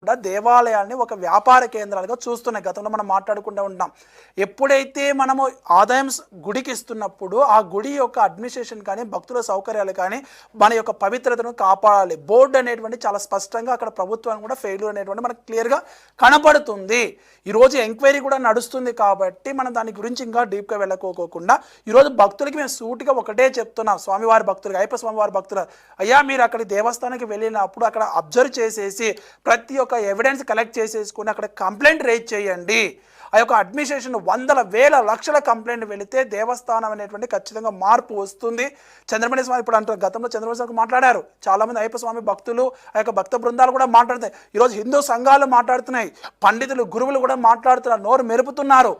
కూడా దేవాలయాన్ని ఒక వ్యాపార కేంద్రాలుగా చూస్తున్నాయి. గతంలో మనం మాట్లాడుకుంటూ ఉంటాం. ఎప్పుడైతే మనము ఆదాయం గుడికి ఇస్తున్నప్పుడు ఆ గుడి యొక్క అడ్మినిస్ట్రేషన్ కానీ భక్తుల సౌకర్యాలు కానీ మన యొక్క పవిత్రతను కాపాడాలి. బోర్డు అనేటువంటి చాలా స్పష్టంగా అక్కడ ప్రభుత్వం కూడా ఫెయిల్యూర్ అనేటువంటి మనకు క్లియర్గా కనపడుతుంది. ఈరోజు ఎంక్వైరీ కూడా నడుస్తుంది కాబట్టి మనం దాని గురించి ఇంకా డీప్గా వెళ్ళకోకుండా ఈరోజు భక్తులకి మేము సూటిగా ఒకటే చెప్తున్నాం. స్వామివారి భక్తులకి, అయ్యప్ప స్వామివారి భక్తులు, అయ్యా మీరు అక్కడి దేవస్థానానికి వెళ్ళినప్పుడు అక్కడ అబ్జర్వ్ చేసేసి ప్రతి ఒక్క ఎవిడెన్స్ కలెక్ట్ చేసేసుకుని అక్కడ కంప్లైంట్ రేజ్ చేయండి. ఆ యొక్క అడ్మినిస్ట్రేషన్ వందల వేల లక్షల కంప్లైంట్ వెళితే దేవస్థానం అనేటువంటి ఖచ్చితంగా మార్పు వస్తుంది. చంద్రమణి స్వామి ఇప్పుడు అంటారు, గతంలో చంద్రమణి స్వామి మాట్లాడారు, చాలామంది అయ్యప్ప స్వామి భక్తులు ఆ యొక్క భక్త బృందాలు కూడా మాట్లాడుతాయి. ఈరోజు హిందూ సంఘాలు మాట్లాడుతున్నాయి, పండితులు గురువులు కూడా మాట్లాడుతున్నారు, నోరు మెరుపుతున్నారు.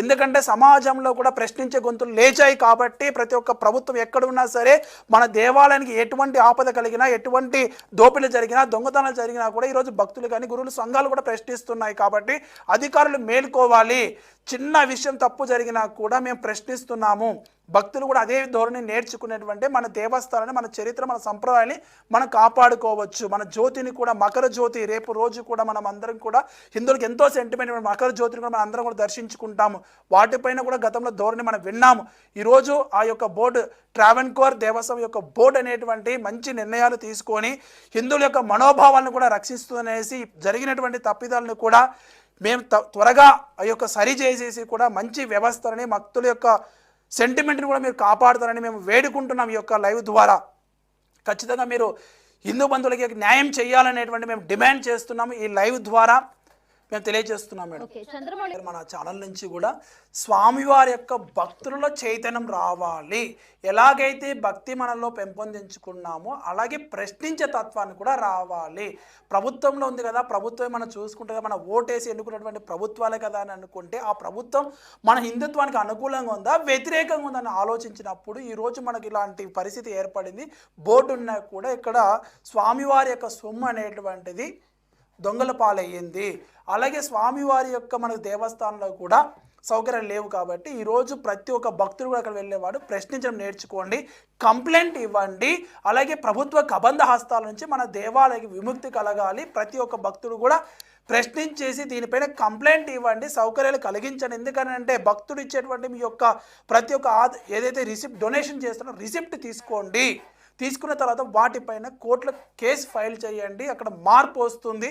ఎందుకంటే సమాజంలో కూడా ప్రశ్నించే గొంతులు లేచాయి కాబట్టి ప్రతి ఒక్క ప్రభుత్వం ఎక్కడ ఉన్నా సరే మన దేవాలయానికి ఎటువంటి ఆపద కలిగినా, ఎటువంటి దోపిడీలు జరిగినా, దొంగతనాలు జరిగినా కూడా ఈరోజు భక్తులు కానీ గురువులు సంఘాలు కూడా ప్రశ్నిస్తున్నాయి. కాబట్టి అధికారులు మేల్కోవాలి. చిన్న విషయం తప్పు జరిగినా కూడా మేము ప్రశ్నిస్తున్నాము. భక్తులు కూడా అదే ధోరణి నేర్చుకునేటువంటి మన దేవస్థానాన్ని, మన చరిత్ర, మన సంప్రదాయాన్ని మనం కాపాడుకోవచ్చు. మన జ్యోతిని కూడా, మకర జ్యోతి రేపు రోజు కూడా మనం అందరం కూడా హిందువులకు ఎంతో సెంటిమెంట్ మకర జ్యోతిని కూడా మనం అందరం కూడా దర్శించుకుంటాము. వాటిపైన కూడా గతంలో ధోరణి మనం విన్నాము. ఈరోజు ఆ యొక్క బోర్డు ట్రావెన్కోర్ దేవస్వామి యొక్క బోర్డు అనేటువంటి మంచి నిర్ణయాలు తీసుకొని హిందువుల యొక్క మనోభావాలను కూడా రక్షిస్తుందనేసి జరిగినటువంటి తప్పిదాలను కూడా మేము త్వరగా ఆ యొక్క సరి చేసేసి కూడా మంచి వ్యవస్థలని, భక్తుల యొక్క సెంటిమెంట్ని కూడా మీరు కాపాడుతారని మేము వేడుకుంటున్నాం. ఈ యొక్క లైవ్ ద్వారా ఖచ్చితంగా మీరు హిందూ బంధువులకి న్యాయం చేయాలనేటువంటి మేము డిమాండ్ చేస్తున్నాము. ఈ లైవ్ ద్వారా మేము తెలియజేస్తున్నాం మేడం. మన ఛానల్ నుంచి కూడా స్వామివారి యొక్క భక్తులలో చైతన్యం రావాలి. ఎలాగైతే భక్తి మనలో పెంపొందించుకున్నామో అలాగే ప్రశ్నించే తత్వాన్ని కూడా రావాలి. ప్రభుత్వంలో ఉంది కదా, ప్రభుత్వం మనం చూసుకుంటే మన ఓటేసి ఎన్నుకున్నటువంటి ప్రభుత్వాలే కదా అని అనుకుంటే ఆ ప్రభుత్వం మన హిందుత్వానికి అనుకూలంగా ఉందా, వ్యతిరేకంగా ఉందని ఆలోచించినప్పుడు ఈరోజు మనకి ఇలాంటి పరిస్థితి ఏర్పడింది. బోర్డు ఉన్నా కూడా ఇక్కడ స్వామివారి యొక్క సొమ్ము అనేటువంటిది దొంగల పాలయ్యింది. అలాగే స్వామివారి యొక్క మనకు దేవస్థానంలో కూడా సౌకర్యాలు లేవు కాబట్టి ఈరోజు ప్రతి ఒక్క భక్తుడు కూడా అక్కడ వెళ్ళేవాడు ప్రశ్నించడం నేర్చుకోండి, కంప్లైంట్ ఇవ్వండి. అలాగే ప్రభుత్వ కబంధ హస్తాల నుంచి మన దేవాలయానికి విముక్తి కలగాలి. ప్రతి ఒక్క భక్తుడు కూడా ప్రశ్నించేసి దీనిపైన కంప్లైంట్ ఇవ్వండి, సౌకర్యాలు కలిగించండి. ఎందుకంటే భక్తుడు ఇచ్చేటువంటి మీ యొక్క ప్రతి ఒక్క ఏదైతే రిసిప్ట్ డొనేషన్ చేస్తారో రిసిప్ట్ తీసుకోండి. తీసుకున్న తర్వాత వాటిపైన కోర్టులో కేసు ఫైల్ చేయండి. అక్కడ మార్పు వస్తుంది.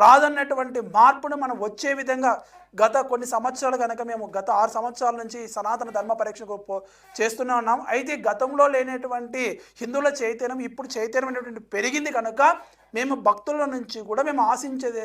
రాదన్నటువంటి మార్పును మనం వచ్చే విధంగా గత కొన్ని సంవత్సరాలు కనుక మేము గత 6 సంవత్సరాల నుంచి సనాతన ధర్మ పరీక్షకు చేస్తూనే ఉన్నాం. అయితే గతంలో లేనటువంటి హిందువుల చైతన్యం ఇప్పుడు చైతన్యం అనేటువంటి పెరిగింది కనుక మేము భక్తుల నుంచి కూడా మేము ఆశించేది